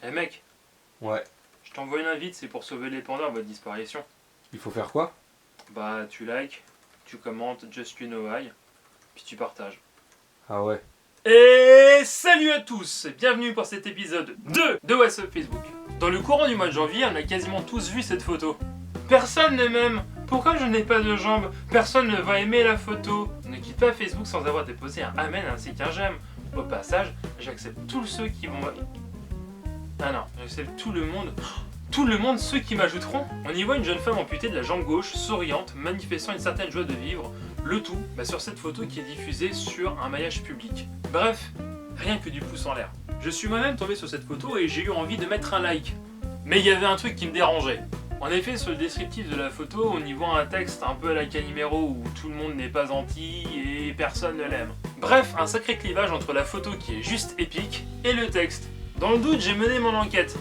Eh mec, Ouais. je t'envoie une invite, c'est pour sauver les pandas en votre disparition. Il faut faire quoi? Bah tu likes, tu commentes Just You Know Why, puis tu partages. Ah ouais. Et salut à tous, bienvenue pour cet épisode 2 de What's Up Facebook. Dans le courant du mois de janvier, on a quasiment tous vu cette photo. Personne ne m'aime. Pourquoi je n'ai pas de jambes? Personne ne va aimer la photo. Ne quitte pas Facebook sans avoir déposé un amen ainsi qu'un j'aime. Au passage, j'accepte tous ceux qui vont... Ah non, j'accepte tout le monde. Tout le monde, ceux qui m'ajouteront. On y voit une jeune femme amputée de la jambe gauche, souriante, manifestant une certaine joie de vivre. Le tout sur cette photo qui est diffusée sur un maillage public. Bref, rien que du pouce en l'air. Je suis moi-même tombé sur cette photo et j'ai eu envie de mettre un like. Mais il y avait un truc qui me dérangeait. En effet, sur le descriptif de la photo, on y voit un texte un peu à la Calimero où tout le monde n'est pas anti et personne ne l'aime. Bref, un sacré clivage entre la photo qui est juste épique et le texte. Dans le doute, j'ai mené mon enquête.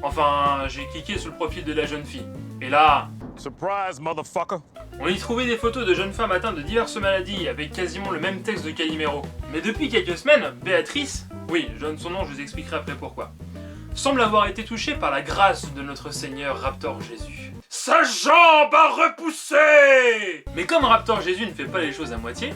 Enfin, j'ai cliqué sur le profil de la jeune fille. Et là... Surprise, motherfucker! On y trouvait des photos de jeunes femmes atteintes de diverses maladies avec quasiment le même texte de Calimero. Mais depuis quelques semaines, Béatrice, oui, je donne son nom, je vous expliquerai après pourquoi, semble avoir été touchée par la grâce de notre Seigneur Raptor Jésus. Sa jambe a repoussé! Mais comme Raptor Jésus ne fait pas les choses à moitié,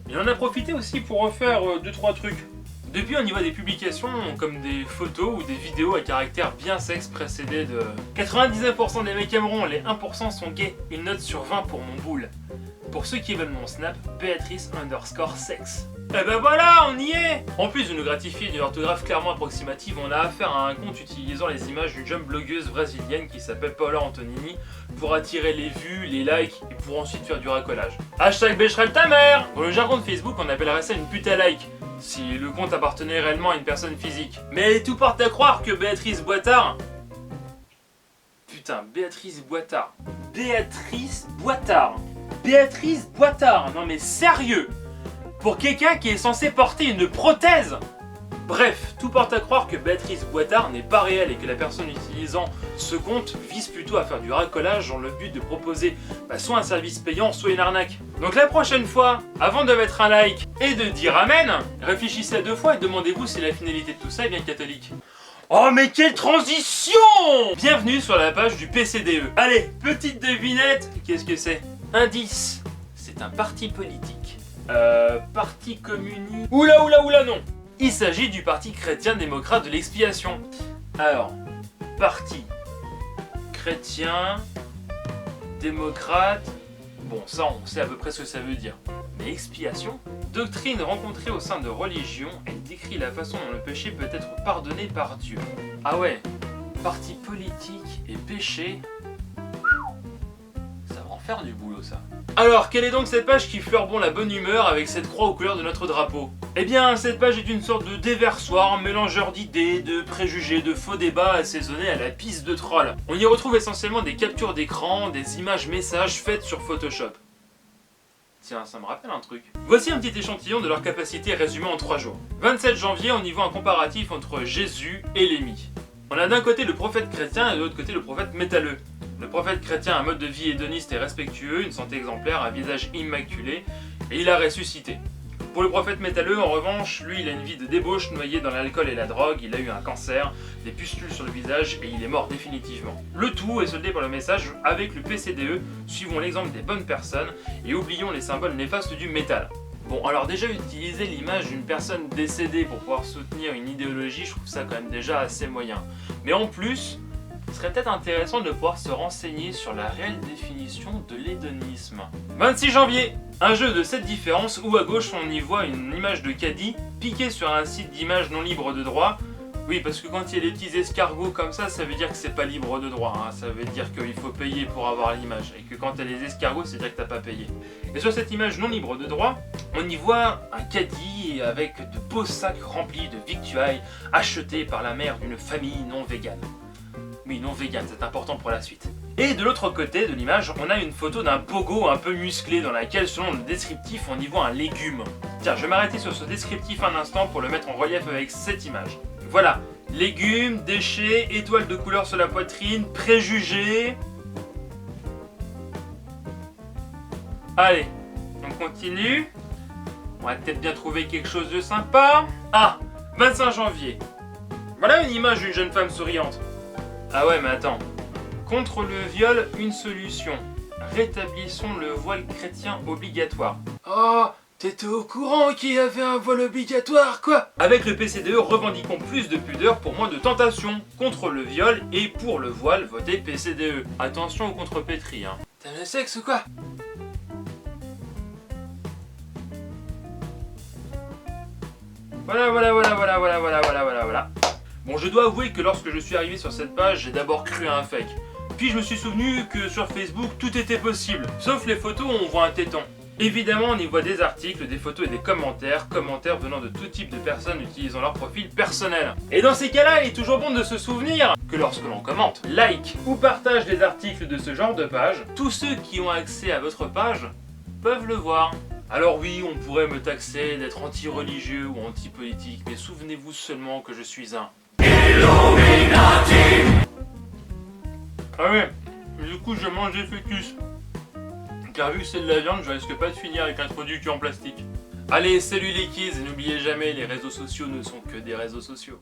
il en a profité aussi pour refaire 2-3 trucs. Depuis, on y voit des publications comme des photos ou des vidéos à caractère bien sexe précédées de 99% des mecs aimeront, les 1% sont gays. Une note sur 20 pour mon boule. Pour ceux qui veulent mon snap, Béatrice_sexe. Et ben voilà, on y est! En plus de nous gratifier d'une orthographe clairement approximative, on a affaire à un compte utilisant les images d'une jeune blogueuse brésilienne qui s'appelle Paula Antonini pour attirer les vues, les likes et pour ensuite faire du racolage. Hashtag Becherel ta mère! Dans le jargon de Facebook, on appellerait ça une pute à like, si le compte appartenait réellement à une personne physique. Mais tout porte à croire que Béatrice Boitard... Putain, Béatrice Boitard. Béatrice Boitard. Béatrice Boitard. Non mais sérieux! Pour quelqu'un qui est censé porter une prothèse! Bref, tout porte à croire que Béatrice Boitard n'est pas réelle et que la personne utilisant ce compte vise plutôt à faire du racolage dans le but de proposer soit un service payant, soit une arnaque. Donc la prochaine fois, avant de mettre un like et de dire amen, réfléchissez à 2 fois et demandez-vous si la finalité de tout ça est bien catholique. Oh mais quelle transition! Bienvenue sur la page du PCDE. Allez, petite devinette, qu'est-ce que c'est? Indice, c'est un parti politique. Parti communiste... Oula non! Il s'agit du Parti chrétien-démocrate de l'expiation. Alors, Parti chrétien, démocrate... Bon, ça on sait à peu près ce que ça veut dire. Mais expiation? Doctrine rencontrée au sein de religions, elle décrit la façon dont le péché peut être pardonné par Dieu. Ah ouais, parti politique et péché... Ça va en faire du boulot ça. Alors, quelle est donc cette page qui fleure bon la bonne humeur avec cette croix aux couleurs de notre drapeau? Eh bien, cette page est une sorte de déversoir, mélangeur d'idées, de préjugés, de faux débats assaisonnés à la pisse de troll. On y retrouve essentiellement des captures d'écran, des images messages faites sur Photoshop. Tiens, ça me rappelle un truc. Voici un petit échantillon de leur capacité résumée en 3 jours. 27 janvier, on y voit un comparatif entre Jésus et Lémi. On a d'un côté le prophète chrétien et de l'autre côté le prophète métalleux. Le prophète chrétien a un mode de vie hédoniste et respectueux, une santé exemplaire, un visage immaculé, et il a ressuscité. Pour le prophète métalleux, en revanche, lui il a une vie de débauche noyée dans l'alcool et la drogue, il a eu un cancer, des pustules sur le visage et il est mort définitivement. Le tout est soldé par le message avec le PCDE, suivons l'exemple des bonnes personnes et oublions les symboles néfastes du métal. Bon, alors déjà utiliser l'image d'une personne décédée pour pouvoir soutenir une idéologie, je trouve ça quand même déjà assez moyen. Mais en plus... il serait peut-être intéressant de pouvoir se renseigner sur la réelle définition de l'hédonisme. 26 janvier, un jeu de 7 différences où à gauche on y voit une image de caddie piquée sur un site d'images non libre de droit. Oui, parce que quand il y a des petits escargots comme ça veut dire que c'est pas libre de droit, hein. Ça veut dire qu'il faut payer pour avoir l'image, et que quand t'as les escargots, c'est dire que t'as pas payé. Et sur cette image non libre de droit, on y voit un caddie avec de beaux sacs remplis de victuailles achetés par la mère d'une famille non végane. Oui, non vegan, c'est important pour la suite. Et de l'autre côté de l'image, on a une photo d'un pogo un peu musclé dans laquelle, selon le descriptif, on y voit un légume. Tiens, je vais m'arrêter sur ce descriptif un instant pour le mettre en relief avec cette image. Voilà, légumes, déchets, étoiles de couleur sur la poitrine, préjugés... Allez, on continue. On va peut-être bien trouver quelque chose de sympa. Ah, 25 janvier. Voilà une image d'une jeune femme souriante. Ah ouais, mais attends. Contre le viol, une solution. Rétablissons le voile chrétien obligatoire. Oh, t'étais au courant qu'il y avait un voile obligatoire, quoi? Avec le PCDE, revendiquons plus de pudeur pour moins de tentation. Contre le viol et pour le voile, votez PCDE. Attention au contrepétri, hein. T'aimes le sexe ou quoi? Voilà. Bon, je dois avouer que lorsque je suis arrivé sur cette page, j'ai d'abord cru à un fake. Puis je me suis souvenu que sur Facebook, tout était possible. Sauf les photos où on voit un téton. Évidemment, on y voit des articles, des photos et des commentaires venant de tout type de personnes utilisant leur profil personnel. Et dans ces cas-là, il est toujours bon de se souvenir que lorsque l'on commente, like ou partage des articles de ce genre de page, tous ceux qui ont accès à votre page peuvent le voir. Alors oui, on pourrait me taxer d'être anti-religieux ou anti-politique, mais souvenez-vous seulement que je suis un Illuminati. Ah ouais, du coup je mange des fœtus. Car vu que c'est de la viande, je risque pas de finir avec un trou du cul en plastique. Allez, salut les kids, et n'oubliez jamais, les réseaux sociaux ne sont que des réseaux sociaux.